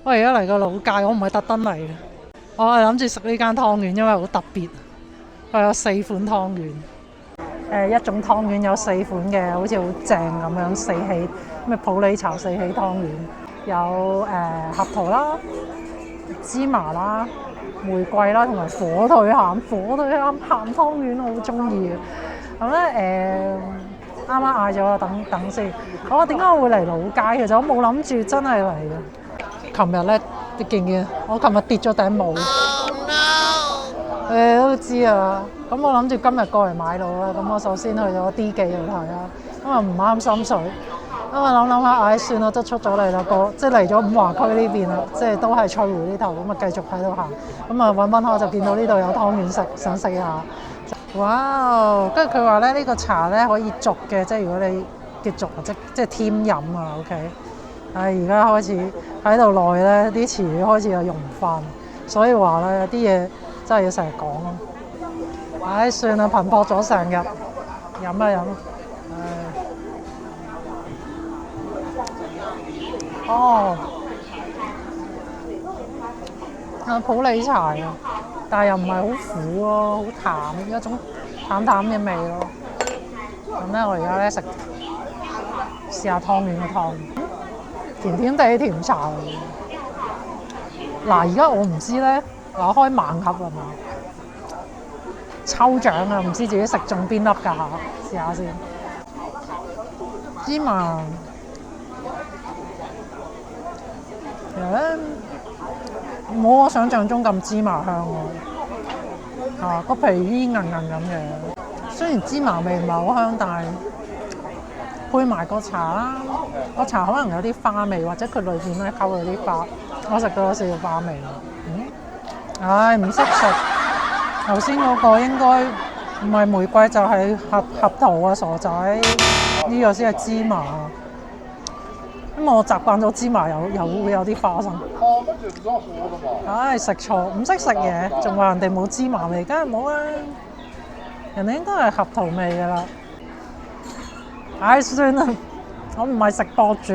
我而家嚟個老街，我唔係特登嚟嘅，我係諗住食呢間湯圓，因為好特別，佢有4款湯圓。一種湯圓有4款嘅，好似好正咁樣，四喜咩普洱茶四喜湯圓，有合桃啦、芝麻啦、玫瑰啦，同埋火腿餡鹹湯圓，我好中意嘅。咁咧啱啱嗌咗啦，等先。我點解我會嚟老街？其實我冇諗住真係嚟嘅。琴日咧，你見唔見？我琴日跌咗頂帽。Oh, no. 你都知啊。咁我諗住今日過嚟買到啦。咁我首先去咗 D 記度睇啦。因為唔啱心水。因為諗下，唉，算啦，都出咗嚟啦，即係嚟咗五華區呢邊啦，即係都係翠湖呢頭，咁啊繼續喺度行。咁啊揾下就見到呢度有湯圓食，想食下。哇！跟住佢話咧，呢個茶咧可以續嘅，即係如果你嘅續即係添飲啊。OK， 而家開始喺度耐咧，啲詞語開始有用唔翻，所以話咧有啲嘢真係要成日講咯。唉，算啦，頻撲咗成日，飲啊飲。哦，普洱茶啊！但係又唔係好苦咯，好淡，一種淡嘅味咯。咁咧，我而家咧試下湯圓嘅湯，甜甜地甜茶嚟。嗱，而家我唔知咧，我開盲盒係嘛？抽獎啊！唔知自己食中邊粒㗎嚇，試下先。芝麻，其實咧冇我想象中咁芝麻香喎。個皮煙韌韌咁嘅，雖然芝麻味唔係好香，但係配埋個茶啦，個茶可能有啲花味，或者佢裏邊咧溝咗啲花，我食到有少少花味。唉，唔識食。頭先嗰個應該唔係玫瑰就係合桃啊，傻仔！呢個先係芝麻。因為我習慣咗芝麻會有啲花生。唉，食錯，唔識食嘢，仲話人哋冇芝麻味，梗係冇啦。人哋應該係合桃味㗎啦。唉，算啦，我唔係食博主，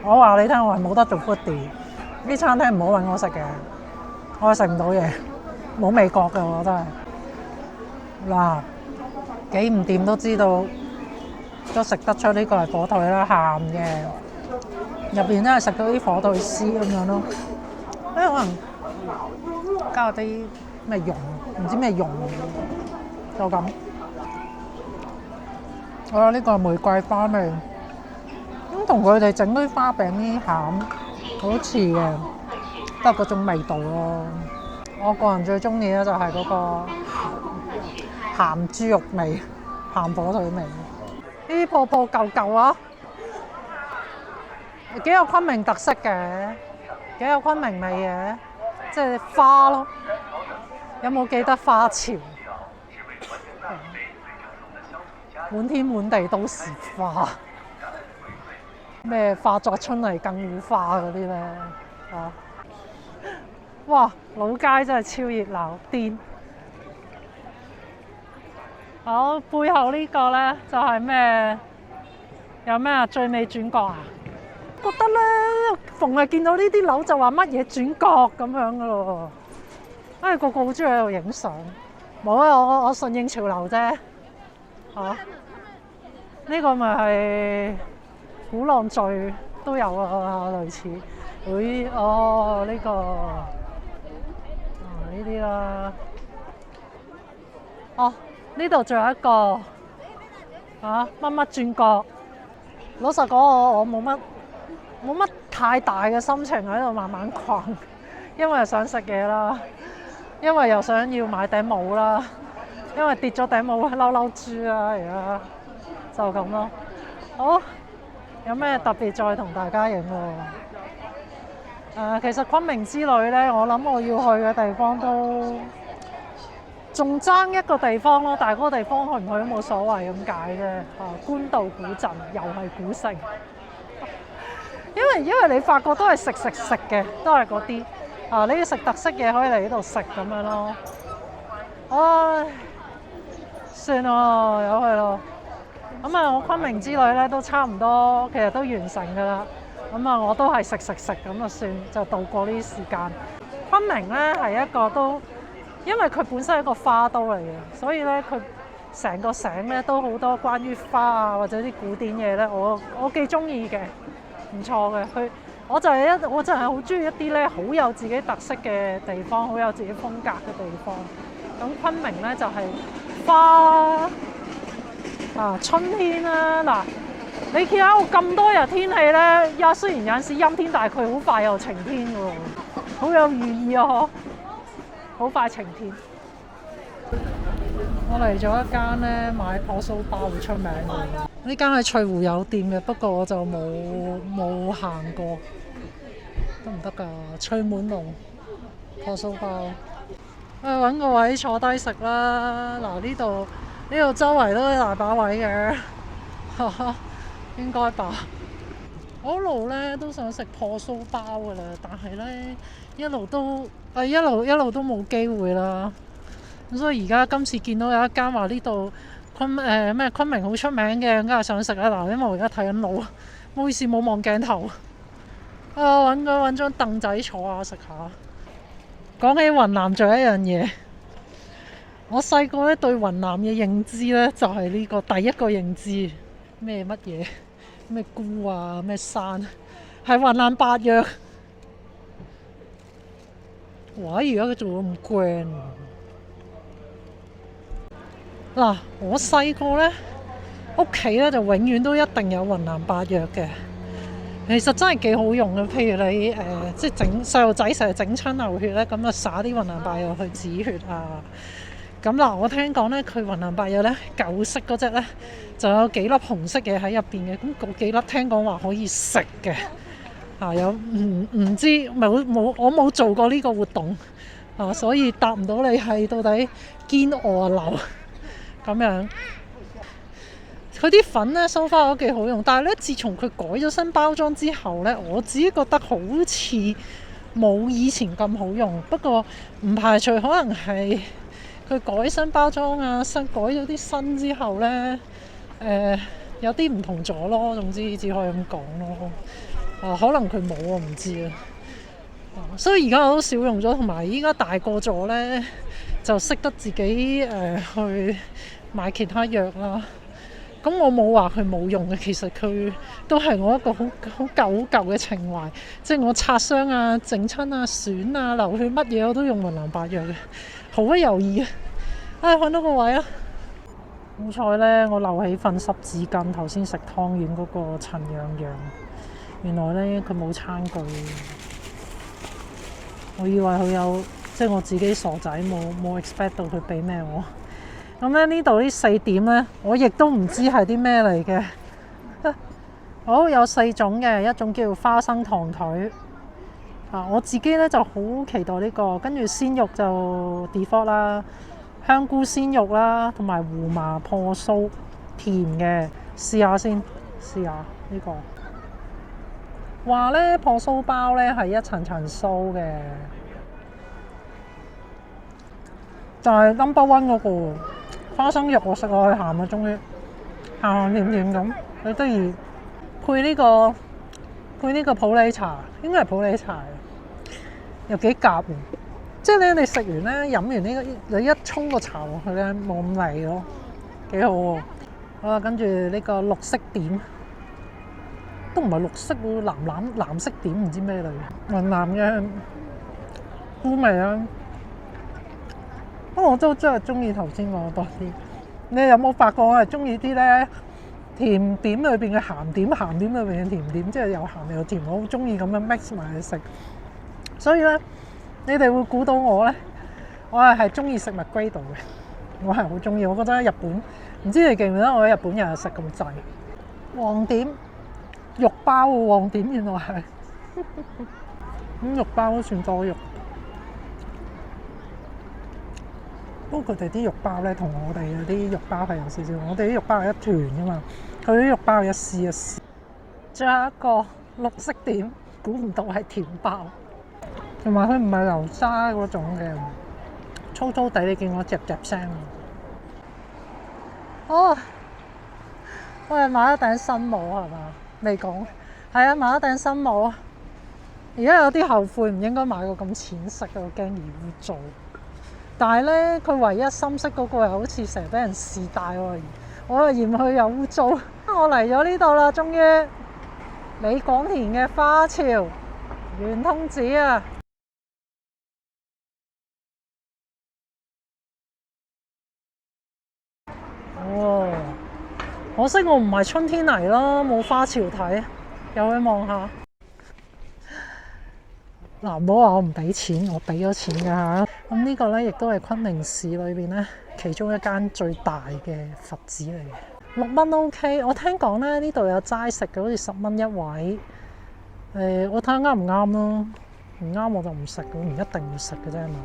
我話你聽，我係冇得做 foodie。啲餐廳唔好揾我食嘅，我係食唔到嘢，冇味覺㗎我真係。嗱，幾唔掂都知道，都食得出呢個係火腿啦，鹹嘅。入邊真係食到啲火腿絲咁樣咯，可能加啲咩蓉，唔知咩蓉，就咁。我覺得呢個係玫瑰花味，咁同佢哋整啲花餅啲餡好似嘅，都係嗰種味道咯。我個人最中意咧就係嗰個鹹豬肉味、鹹火腿味，呢啲泡泡舊舊啊！幾有昆明特色嘅，幾有昆明味嘅，即係花咯。有冇記得花潮？滿天滿地都是花，咩化作春泥更護花嗰啲咧啊！哇，老街真係超熱鬧，癲！好，背後呢個咧就係咩？有咩啊？最美轉角啊！覺得咧，逢係見到呢啲樓就話乜嘢轉角咁樣噶咯，個個好中意喺度影相。冇啊，我順應潮流啫。呢個咪係鼓浪嶼都有啊，類似。呢個呢啲啦。呢度仲有一個乜乜轉角。老實講，我冇乜太大嘅心情喺度慢慢逛，因為想食嘢啦，因為又想要買頂帽啦，因為跌咗頂帽嬲嬲豬啦，而家就咁咯。好，有咩特別再同大家影喎？其實昆明之旅咧，我諗我要去嘅地方都仲爭一個地方咯，但係嗰個地方去唔去都冇所謂咁解啫。官渡古鎮又係古城。因為你發覺都係食嘅，都係嗰啲你要食特色嘢可以嚟呢度食咁樣咯。唉，算咯，由佢咯。咁我昆明之旅咧都差唔多，其實都完成㗎啦。咁啊，我都係食咁就算，就度過呢啲時間。昆明咧係一個都，因為佢本身係一個花都嚟嘅，所以咧佢成個省咧都好多關於花啊或者啲古典嘢咧，我幾中意嘅，唔錯嘅。我就係好中意一啲咧好有自己特色嘅地方，好有自己風格嘅地方。咁昆明咧就係花啊，春天啦嗱。你見下我咁多日天氣咧，雖然有陣時陰天，但係佢好快又晴天㗎喎，好有寓意啊！嗬，好快晴天。我嚟咗一間咧買破酥包好出名嘅，呢間係翠湖有店嘅，不過我就冇行過，得唔得㗎？翠滿龍破酥包，揾個位坐低食啦。嗱，呢度周圍都大把位嘅。應該吧。我一路咧都想食破酥包噶啦，但係咧一路都冇機會啦。咁所以而家今次見到有一間話呢度昆明好出名嘅，梗係想食啦。嗱，因為我而家睇緊路，唔好意思冇望鏡頭。揾張凳仔坐下食下。講起雲南仲有一樣嘢，我細個咧對雲南嘅認知咧就係呢個第一個認知。咩乜嘢？咩菇啊？咩山？係雲南白藥。哇！而家佢做到咁 grand。嗱，我細個咧屋企咧就永遠都一定有雲南白藥嘅。其實真係幾好用嘅。譬如你即係整細路仔成日整親流血咧，咁就灑啲雲南白藥去止血啊。咁嗱，我聽講咧，佢雲南白藥咧舊式嗰隻咧就有幾粒紅色嘢喺入邊嘅，咁嗰幾粒聽講話可以食嘅。有唔知我冇做過呢個活動所以答唔到你係到底堅餓流咁樣。佢啲粉咧收翻都幾好用，但係咧自從佢改咗新包裝之後咧，我自己覺得好似冇以前咁好用。不過唔排除可能係佢改新包裝啊，改咗啲新之後咧，有啲唔同咗咯。總之只可以咁講咯。可能佢冇我唔知啊。所以而家我都少用咗，同埋依家大個咗咧，就識得自己去買其他藥啦。咁我冇話佢冇用嘅，其實佢都係我一個好舊嘅情懷。即係我擦傷啊、整親啊、損啊、流血乜嘢我都用雲南白藥嘅，毫不猶豫啊！揾到個位啊！好彩咧，我留起份濕紙巾，頭先食湯圓嗰個陳樣樣，原來咧佢冇餐具。我以為佢有，即係我自己傻仔冇 expect 到佢俾咩我。咁咧呢度呢4點咧，我亦都唔知係啲咩嚟嘅。好，有4種嘅，一種叫花生糖腿。我自己咧就好期待呢個，跟住鮮肉就 default 啦，香菇鮮肉啦，同埋胡麻破酥，甜嘅，試下先，試下呢個。話咧破酥包咧係一層層酥嘅，就係 number one 嗰個花生肉我食落去鹹啊，終於鹹甜甜咁，你都要配呢個普洱茶，應該係普洱茶，又幾夾喎。即係咧你食完咧飲完呢個，你一沖個茶落去咧冇咁膩咯，幾好喎。好啦，跟住呢個綠色點。都唔係綠色喎，藍色點唔知咩嚟嘅，雲南嘅菇味啊！不過我都真係中意頭先嗰多啲。你有冇發覺我係中意啲咧甜點裏邊嘅鹹點，鹹點裏邊嘅甜點，即係又鹹又甜，我好中意咁樣 mix 埋去食。所以咧，你哋會估到我咧，我係中意食McGriddle嘅，我係好中意。我覺得喺日本，唔知你記唔記得我喺日本日日食咁滯。黃點。肉包喎，黃點原來係咁肉包都算多肉，不過佢哋啲肉包咧同我哋嗰啲肉包係有少少，我哋啲肉包係一團㗎嘛，佢啲肉包係一絲一絲。最後一個綠色點，估唔到係甜包，同埋佢唔係流沙嗰種嘅，粗粗地，你見我夾聲。我哋買咗頂新帽係嘛？未講，係啊，買咗頂新帽。而家有啲後悔，唔應該買個咁淺色嘅，我驚而污糟。但係咧，佢唯一深色嗰個又好似成日俾人試戴喎，我又嫌佢又污糟。我嚟咗呢度啦，終於李廣田嘅花潮圓通寺啊！哦，可惜我唔係春天嚟啦，冇花潮睇，又去望下。嗱，唔好話我唔俾錢，我俾咗錢㗎嚇。咁呢個咧亦都係昆明市裏邊咧其中一間最大嘅佛寺嚟嘅。6蚊 OK， 我聽講咧呢度有齋食嘅，好似10蚊一位。我睇下啱唔啱咯，唔啱我就唔食嘅，唔一定要食嘅啫嘛。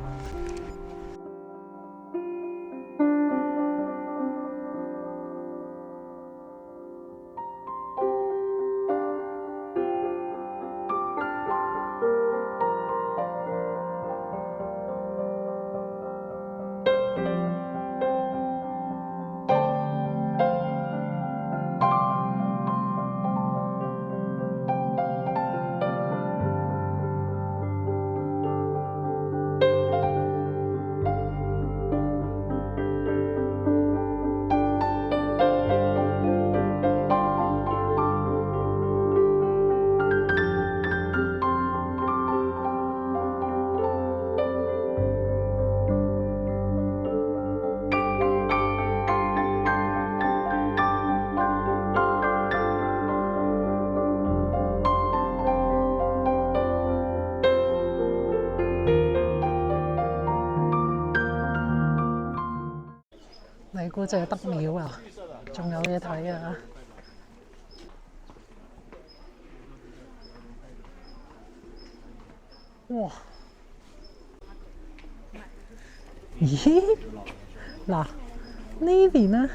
你估淨係得廟啊？仲有嘢睇啊！哇！咦？嗱，呢邊咧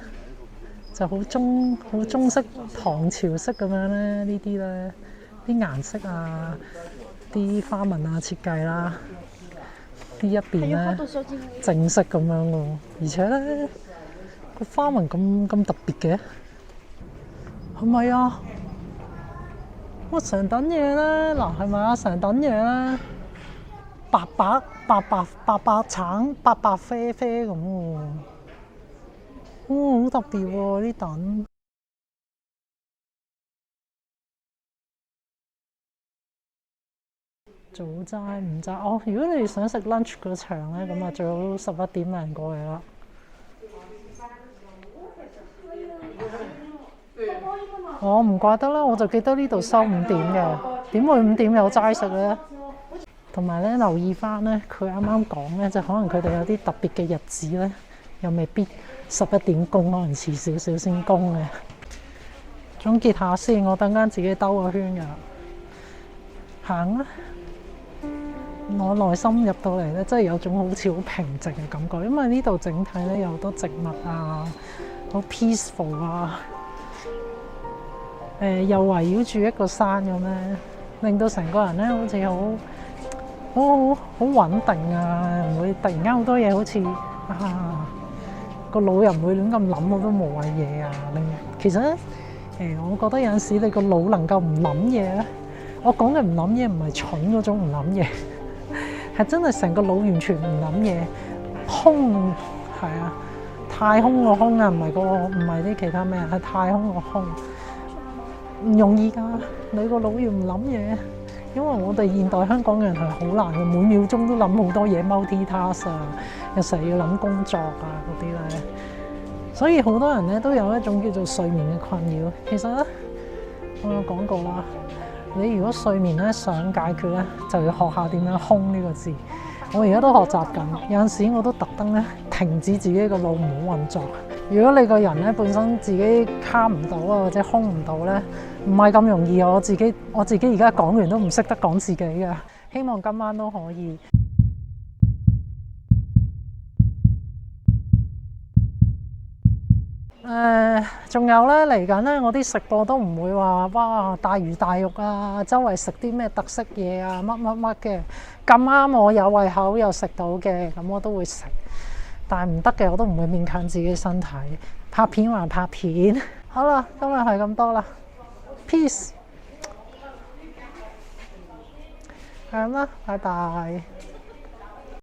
就好中式唐朝式咁樣咧，呢啲咧啲顏色啊、啲花紋啊設計啦，呢一邊咧正式咁樣喎，而且咧個花紋咁特別嘅，係咪啊？哇！成等嘢咧，嗱係咪啊？成等嘢咧，白橙、白白啡啡咁喎，好特別喎呢等。早齋唔齋哦，如果你想食 lunch 嗰場咧，咁啊最好11點零過嚟啦。我唔怪得啦，我就記得呢度收5點嘅，點會5點有齋食咧？同埋咧，留意翻咧，佢啱啱講咧，就可能佢哋有啲特別嘅日子咧，又未必11點供，可能遲少少先供嘅。總結下先，我等間自己兜個圈㗎，行啦。我內心入到嚟咧，真係有種好似好平靜嘅感覺，因為呢度整體咧有好多植物啊，好 peaceful 啊。又圍繞住一個山咁咧，令到成個人咧好似好穩定啊，唔會突然間好多嘢好似個腦又唔會亂咁諗好多無謂嘢啊。其實咧我覺得有陣時你個腦能夠唔諗嘢咧，我講嘅唔諗嘢唔係蠢嗰種唔諗嘢，係真係成個腦完全唔諗嘢，空係啊，太空個空啊，唔係啲其他咩，係太空個空。唔容易㗎，你個腦要唔諗嘢，因為我哋現代香港人係好難嘅，每秒鐘都諗好多嘢 multitask 啊，又成日要諗工作啊嗰啲咧，所以好多人咧都有一種叫做睡眠嘅困擾。其實咧，我有講過啦，你如果睡眠咧想解決咧，就要學下點樣空呢個字。我而家都學習緊，有陣時我都特登咧停止自己個腦唔好運作。如果你個人咧本身自己卡唔到啊，或者空唔到咧，唔係咁容易。我自己而家講完都唔識得講自己嘅，希望今晚都可以。仲有咧嚟緊咧，我啲食播都唔會話哇大魚大肉啊，周圍食啲咩特色嘢啊，乜嘅。咁啱我有胃口又食到嘅，咁我都會食。但係唔得嘅，我都唔會勉強自己身體。拍片還拍片。好啦，今日係咁多啦。Peace。係咁啦，拜拜。